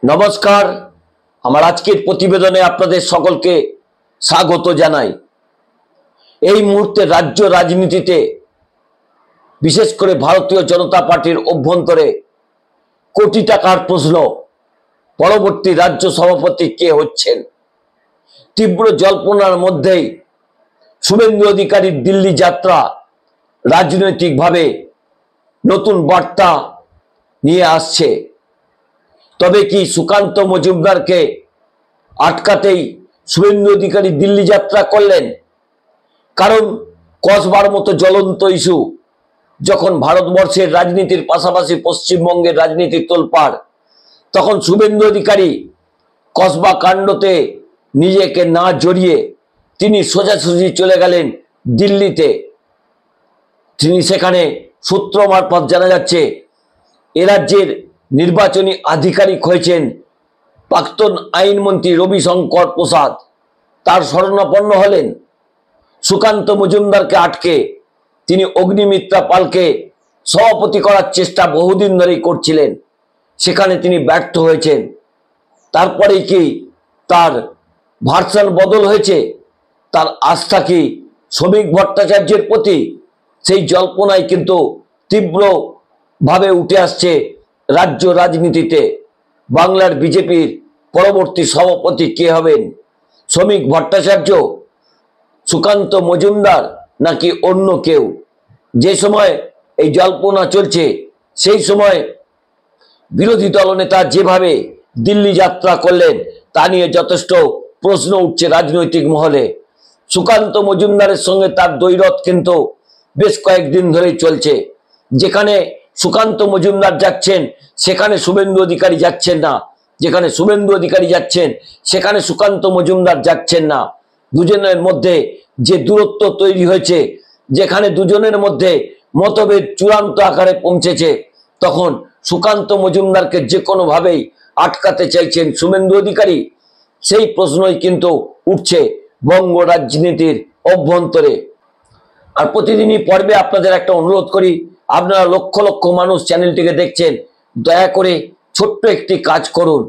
নমস্কার। আমার আজকের প্রতিবেদনে আপনাদের সকলকে স্বাগত জানাই। এই মুহূর্তে রাজ্য রাজনীতিতে বিশেষ করে ভারতীয় জনতা পার্টির অভ্যন্তরে কোটি টাকার প্রশ্ন, পরবর্তী রাজ্য সভাপতি কে হচ্ছেন। তীব্র জল্পনার মধ্যেই শুভেন্দু অধিকারীর দিল্লি যাত্রা রাজনৈতিকভাবে নতুন বার্তা নিয়ে আসছে। তবে কি সুকান্ত মজুমদারকে আটকাতেই শুভেন্দু অধিকারী দিল্লি যাত্রা করলেন? কারণ কসবার মতো জ্বলন্ত ইস্যু যখন ভারতবর্ষের রাজনীতির পাশাপাশি পশ্চিমবঙ্গের রাজনীতির তোলপাড়, তখন শুভেন্দু অধিকারী কসবা কাণ্ডতে নিজেকে না জড়িয়ে তিনি সোজাসুজি চলে গেলেন দিল্লিতে। তিনি সেখানে সূত্র মারফত জানা যাচ্ছে এ রাজ্যের নির্বাচনী আধিকারিক হয়েছেন প্রাক্তন আইনমন্ত্রী রবিশঙ্কর প্রসাদ। তার শরণাপন্ন হলেন। সুকান্ত মজুমদারকে আটকে তিনি অগ্নিমিত্রা পালকে সভাপতি করার চেষ্টা বহুদিন ধরেই করছিলেন, সেখানে তিনি ব্যর্থ হয়েছেন। তারপরেই কি তার ভার্সন বদল হয়েছে? তার আস্থা কি শ্রমিক ভট্টাচার্যের প্রতি? সেই জল্পনায় কিন্তু তীব্রভাবে উঠে আসছে রাজ্য রাজনীতিতে। বাংলার বিজেপির পরবর্তী সভাপতি কে হবেন? শ্রমিক ভট্টাচার্য, সুকান্ত মজুমদার নাকি অন্য কেউ? যে সময় এই জল্পনা চলছে সেই সময় বিরোধী দলনেতা যেভাবে দিল্লি যাত্রা করলেন তা নিয়ে যথেষ্ট প্রশ্ন উঠছে রাজনৈতিক মহলে। সুকান্ত মজুমদারের সঙ্গে তার দ্বৈরথ কিন্তু বেশ কয়েকদিন ধরেই চলছে। যেখানে সুকান্ত মজুমদার যাচ্ছেন সেখানে শুভেন্দু অধিকারী যাচ্ছেন না, যেখানে শুভেন্দু অধিকারী যাচ্ছেন সেখানে সুকান্ত মজুমদার যাচ্ছেন না। দুজনের মধ্যে যে দূরত্ব তৈরি হয়েছে, যেখানে দুজনের মধ্যে মতভেদ চূড়ান্ত আকারে পৌঁছেছে, তখন সুকান্ত মজুমদারকে যে কোনোভাবেই আটকাতে চাইছেন শুভেন্দু অধিকারী। সেই প্রশ্নই কিন্তু উঠছে বঙ্গ রাজনীতির অভ্যন্তরে। আর প্রতিদিনই পর্বে আপনাদের একটা অনুরোধ করি, আপনারা লক্ষ লক্ষ মানুষ চ্যানেলটিকে দেখছেন, দয়া করে ছোট্ট একটি কাজ করুন।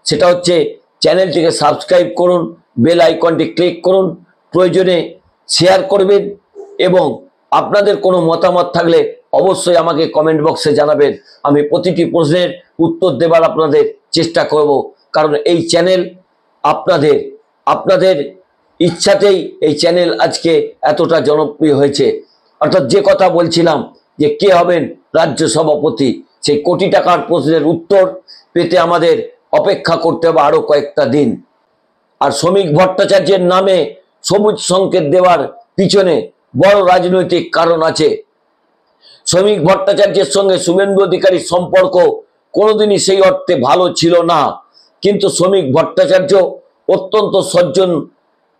সেটা হচ্ছে চ্যানেলটিকে সাবস্ক্রাইব করুন, বেল আইকনটি ক্লিক করুন, প্রয়োজনে শেয়ার করবেন এবং আপনাদের কোনো মতামত থাকলে অবশ্যই আমাকে কমেন্ট বক্সে জানাবেন। আমি প্রতিটি প্রশ্নের উত্তর দেবার আপনাদের চেষ্টা করব, কারণ এই চ্যানেল আপনাদের ইচ্ছাতেই এই চ্যানেল আজকে এতটা জনপ্রিয় হয়েছে। অর্থাৎ যে কথা বলছিলাম যে কে হবেন রাজ্য সভাপতি, সেই কোটি টাকার প্রশ্নের উত্তর পেতে আমাদের অপেক্ষা করতে হবে আরো কয়েকটা দিন। আর শ্রমিক ভট্টাচার্যের নামে সবুজ সংকেত দেওয়ার পিছনে বড় রাজনৈতিক কারণ আছে। শ্রমিক ভট্টাচার্যের সঙ্গে শুভেন্দু অধিকারীর সম্পর্ক কোনোদিনই সেই অর্থে ভালো ছিল না, কিন্তু শ্রমিক ভট্টাচার্য অত্যন্ত সজ্জন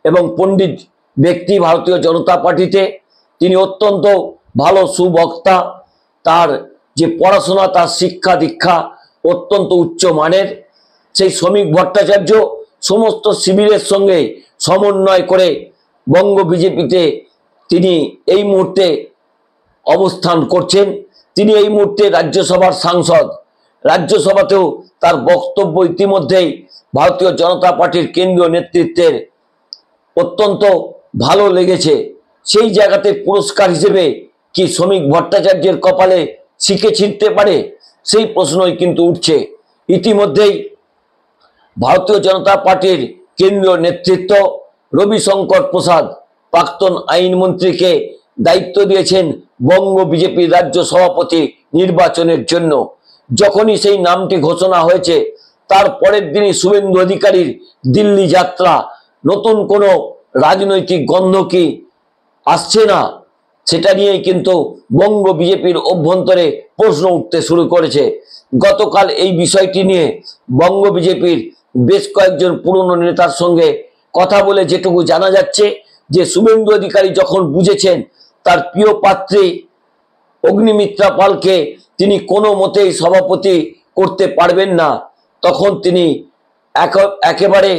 এবং পণ্ডিত ব্যক্তি ভারতীয় জনতা পার্টিতে। তিনি অত্যন্ত ভালো সুবক্তা, তার যে পড়াশোনা, তার শিক্ষা দীক্ষা অত্যন্ত উচ্চ মানের। সেই শ্রমিক ভট্টাচার্য সমস্ত শিবিরের সঙ্গে সমন্বয় করে বঙ্গ বিজেপিতে তিনি এই মুহূর্তে অবস্থান করছেন। তিনি এই মুহূর্তে রাজ্যসভার সাংসদ। রাজ্যসভাতেও তার বক্তব্য ইতিমধ্যেই ভারতীয় জনতা পার্টির কেন্দ্রীয় নেতৃত্বের অত্যন্ত ভালো লেগেছে। সেই জায়গাতে পুরস্কার হিসেবে কি শ্রমিক ভট্টাচার্যের কপালে শিকে ছিঁড়তে পারে? সেই প্রশ্নই কিন্তু উঠছে। ইতিমধ্যেই ভারতীয় জনতা পার্টির কেন্দ্রীয় নেতৃত্ব রবিশঙ্কর প্রসাদ প্রাক্তন আইনমন্ত্রীকে দায়িত্ব দিয়েছেন বঙ্গ বিজেপির রাজ্য সভাপতি নির্বাচনের জন্য। যখনই সেই নামটি ঘোষণা হয়েছে তার পরের দিনই শুভেন্দু অধিকারীর দিল্লি যাত্রা। নতুন কোনো রাজনৈতিক গন্ধ কি আসছে না? সেটা নিয়েই কিন্তু বঙ্গ বিজেপির অভ্যন্তরে প্রশ্ন উঠতে শুরু করেছে। গতকাল এই বিষয়টি নিয়ে বঙ্গ বিজেপির বেশ কয়েকজন পুরনো নেতার সঙ্গে কথা বলে যেটুকু জানা যাচ্ছে যে শুভেন্দু অধিকারী যখন বুঝেছেন তার প্রিয় পাত্রী অগ্নিমিত্রা পালকে তিনি কোনো মতেই সভাপতি করতে পারবেন না, তখন তিনি একেবারে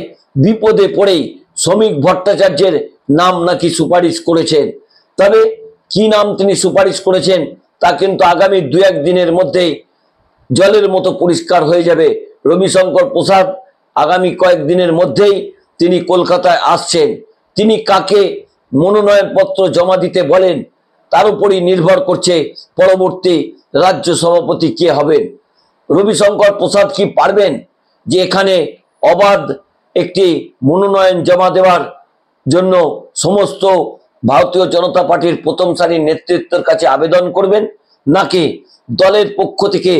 বিপদে পড়েই শ্রমিক ভট্টাচার্যের নাম নাকি সুপারিশ করেছেন। তবে কি নাম তিনি সুপারিশ করেছেন তা কিন্তু আগামী 2-1 দিনের মধ্যেই জলের মতো পরিষ্কার হয়ে যাবে। রবিশঙ্কর প্রসাদ আগামী কয়েকদিনের মধ্যেই তিনি কলকাতায় আসছেন। তিনি কাকে মনোনয়নপত্র জমা দিতে বলেন তার উপরই নির্ভর করছে পরবর্তী রাজ্য সভাপতি কে হবেন। রবিশঙ্কর প্রসাদ কি পারবেন যে এখানে অবাধ একটি মনোনয়ন জমা দেওয়ার জন্য সমস্ত ভারতীয় জনতা পার্টির প্রথম সারির নেতৃত্বের কাছে আবেদন করবেন, নাকি দলের পক্ষ থেকে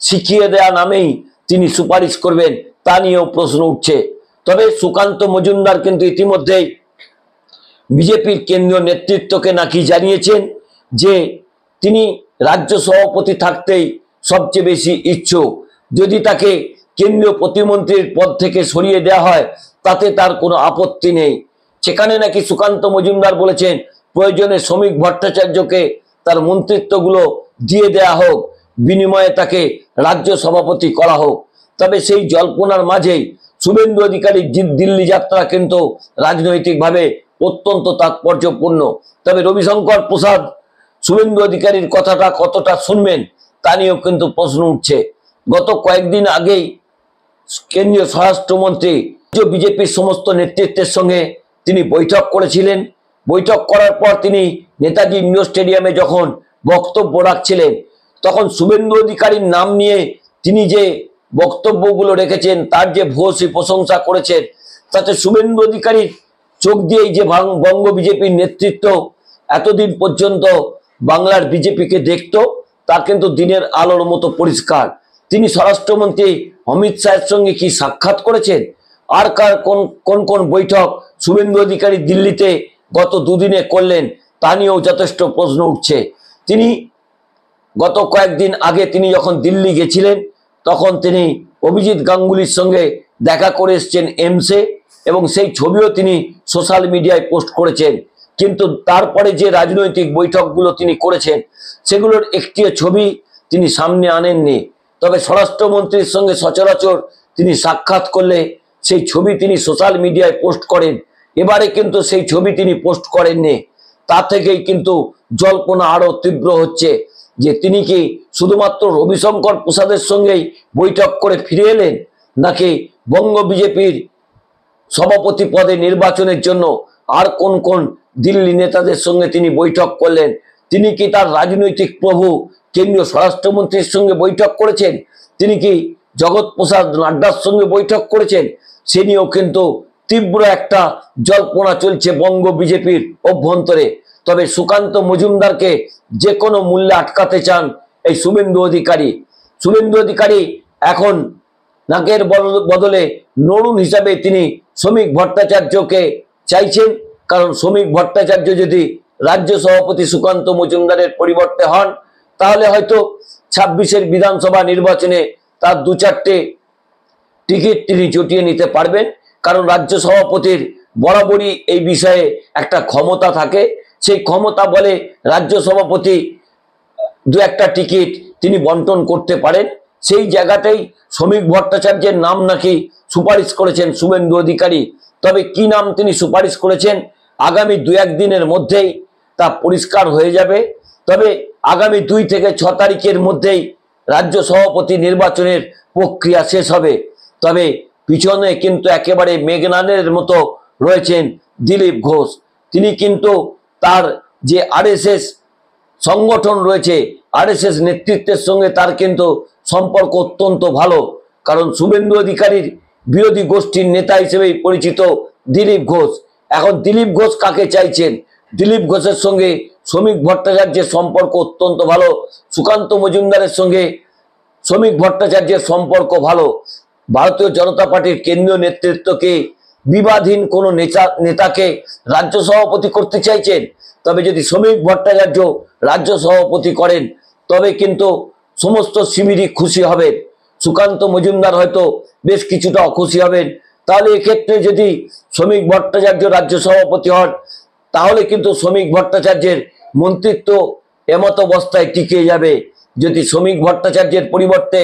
শিখিয়ে দেয়া নামেই তিনি সুপারিশ করবেন তা নিয়েও প্রশ্ন উঠছে। তবে সুকান্ত মজুমদার কিন্তু ইতিমধ্যেই বিজেপির কেন্দ্রীয় নেতৃত্বকে নাকি জানিয়েছেন যে তিনি রাজ্য সভাপতি থাকতেই সবচেয়ে বেশি ইচ্ছুক। যদি তাকে কেন্দ্রীয় প্রতিমন্ত্রীর পদ থেকে সরিয়ে দেওয়া হয় তাতে তার কোনো আপত্তি নেই। সেখানে নাকি সুকান্ত মজুমদার বলেছেন প্রয়োজনে শ্রমিক ভট্টাচার্যকে তার মন্ত্রিত্বগুলো দিয়ে দেয়া হোক, বিনিময়ে তাকে রাজ্য সভাপতি করা হোক। তবে সেই জল্পনার মাঝেই শুভেন্দু অধিকারীর দিল্লি যাত্রা কিন্তু রাজনৈতিকভাবে অত্যন্ত তাৎপর্যপূর্ণ। তবে রবিশঙ্কর প্রসাদ শুভেন্দু অধিকারীর কথাটা কতটা শুনবেন তা নিয়েও কিন্তু প্রশ্ন উঠছে। গত কয়েকদিন আগেই কেন্দ্রীয় স্বরাষ্ট্রমন্ত্রী বিজেপির সমস্ত নেতৃত্বের সঙ্গে তিনি বৈঠক করেছিলেন। বৈঠক করার পর তিনি নেতাজি ইন্ডোর স্টেডিয়ামে যখন বক্তব্য রাখছিলেন তখন শুভেন্দু অধিকারীর নাম নিয়ে তিনি যে বক্তব্যগুলো রেখেছেন তার যে ভূয়সী প্রশংসা করেছেন, তাতে শুভেন্দু অধিকারীর চোখ দিয়েই যে বঙ্গ বিজেপির নেতৃত্ব এতদিন পর্যন্ত বাংলার বিজেপিকে দেখত তা কিন্তু দিনের আলোর মতো পরিষ্কার। তিনি স্বরাষ্ট্রমন্ত্রী অমিত শাহের সঙ্গে কি সাক্ষাৎ করেছেন, আর কার কোন কোন বৈঠক শুভেন্দু অধিকারী দিল্লিতে গত দুদিনে করলেন তা নিয়েও যথেষ্ট প্রশ্ন উঠছে। তিনি গত কয়েকদিন আগে তিনি যখন দিল্লি গেছিলেন তখন তিনি অভিজিৎ গাঙ্গুলির সঙ্গে দেখা করে এসছেন এমসে, এবং সেই ছবিও তিনি সোশ্যাল মিডিয়ায় পোস্ট করেছেন। কিন্তু তারপরে যে রাজনৈতিক বৈঠকগুলো তিনি করেছেন সেগুলোর একটিও ছবি তিনি সামনে আনেননি। তবে স্বরাষ্ট্রমন্ত্রীর সঙ্গে সচরাচর তিনি সাক্ষাৎ করলে সেই ছবি তিনি সোশ্যাল মিডিয়ায় পোস্ট করেন। এবারে কিন্তু সেই ছবি তিনি পোস্ট করেননি। তা থেকেই কিন্তু জল্পনা আরো তীব্র হচ্ছে যে তিনি কি শুধুমাত্র রবিশঙ্কর প্রসাদের সঙ্গেই বৈঠক করে ফিরে এলেন, নাকি বঙ্গ বিজেপির সভাপতি পদে নির্বাচনের জন্য আর কোন কোন দিল্লি নেতাদের সঙ্গে তিনি বৈঠক করলেন। তিনি কি তার রাজনৈতিক প্রভু কেন্দ্রীয় স্বরাষ্ট্রমন্ত্রীর সঙ্গে বৈঠক করেছেন, তিনি কি জগৎ প্রসাদ নাড্ডার সঙ্গে বৈঠক করেছেন, সে নিয়েও কিন্তু তীব্র একটা জল্পনা চলছে বঙ্গ বিজেপির অভ্যন্তরে। তবে সুকান্ত মজুমদারকে যে কোনো মূল্যে আটকাতে চান এই শুভেন্দু অধিকারী। শুভেন্দু অধিকারী এখন নাকের বদলে নড়ুন হিসাবে তিনি শ্রমিক ভট্টাচার্যকে চাইছেন, কারণ শ্রমিক ভট্টাচার্য যদি রাজ্য সভাপতি সুকান্ত মজুমদারের পরিবর্তে হন তাহলে হয়তো 26-এর বিধানসভা নির্বাচনে তার 2-4টে টিকিট তিনি জুটিয়ে নিতে পারবেন। কারণ রাজ্য সভাপতির বরাবরই এই বিষয়ে একটা ক্ষমতা থাকে, সেই ক্ষমতা বলে রাজ্য সভাপতি 2-1টা টিকিট তিনি বন্টন করতে পারেন। সেই জায়গাতেই শ্রমিক ভট্টাচার্যের নাম নাকি সুপারিশ করেছেন শুভেন্দু অধিকারী। তবে কি নাম তিনি সুপারিশ করেছেন আগামী 2-1 দিনের মধ্যেই তা পরিষ্কার হয়ে যাবে। তবে আগামী 2 থেকে 6 তারিখের মধ্যেই রাজ্য সভাপতি নির্বাচনের প্রক্রিয়া শেষ হবে। তবে পিছনে কিন্তু একেবারে মেঘনাদের মতো রয়েছেন দিলীপ ঘোষ। তিনি কিন্তু তার যে আরএসএস সংগঠন রয়েছে, আরএসএস নেতৃত্বের সঙ্গে তার কিন্তু সম্পর্ক অত্যন্ত ভালো। কারণ শুভেন্দু অধিকারীর বিরোধী গোষ্ঠীর নেতা হিসেবেই পরিচিত দিলীপ ঘোষ। এখন দিলীপ ঘোষ কাকে চাইছেন? দিলীপ ঘোষের সঙ্গে শ্রমিক ভট্টাচার্যের সম্পর্ক অত্যন্ত ভালো, সুকান্ত মজুমদারের সঙ্গে শ্রমিক ভট্টাচার্যের সম্পর্ক ভালো। ভারতীয় জনতা পার্টির কেন্দ্রীয় নেতৃত্বকে বিবাদহীন কোনো নেতাকে রাজ্য সভাপতি করতে চাইছেন। তবে যদি শ্রমিক ভট্টাচার্য রাজ্য সভাপতি করেন তবে কিন্তু সমস্ত শিবিরই খুশি হবেন। সুকান্ত মজুমদার হয়তো বেশ কিছুটা অখুশি হবেন। তাহলে এক্ষেত্রে যদি শ্রমিক ভট্টাচার্য রাজ্য সভাপতি হন তাহলে কিন্তু শ্রমিক ভট্টাচার্যের মন্ত্রিত্ব এমত অবস্থায় টিকে যাবে। যদি শ্রমিক ভট্টাচার্যের পরিবর্তে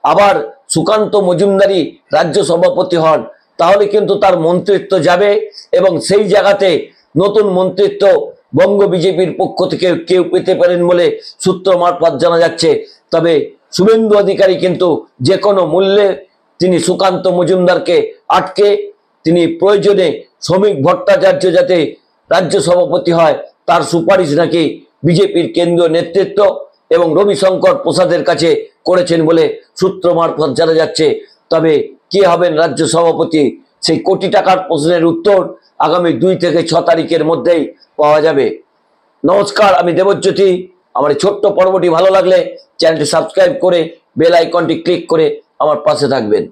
আবার সুকান্ত মজুমদারই রাজ্য সভাপতি হন তাহলে কিন্তু তার মন্ত্রিত্ব যাবে, এবং সেই জায়গাতে নতুন মন্ত্রিত্ব বঙ্গ বিজেপির পক্ষ থেকে কেউ পেতে পারেন বলে সূত্র মারফত জানা যাচ্ছে। তবে শুভেন্দু অধিকারী কিন্তু যে কোনো মূল্যে তিনি সুকান্ত মজুমদারকে আটকে তিনি প্রয়োজনে শ্রমিক ভট্টাচার্য যাতে রাজ্য সভাপতি হয় তার সুপারিশ নাকি বিজেপির কেন্দ্রীয় নেতৃত্ব এবং রবিশঙ্কর প্রসাদের কাছে করেছেন বলে সূত্র মারফত জানা যাচ্ছে। তবে কে হবেন রাজ্য সভাপতি সেই কোটি টাকার প্রশ্নের উত্তর আগামী 2 থেকে 6 তারিখের মধ্যেই পাওয়া যাবে। নমস্কার, আমি দেবজ্যোতি। আমার এই ছোট্ট পর্বটি ভালো লাগলে চ্যানেলটি সাবস্ক্রাইব করে বেল আইকনটি ক্লিক করে আমার পাশে থাকবেন।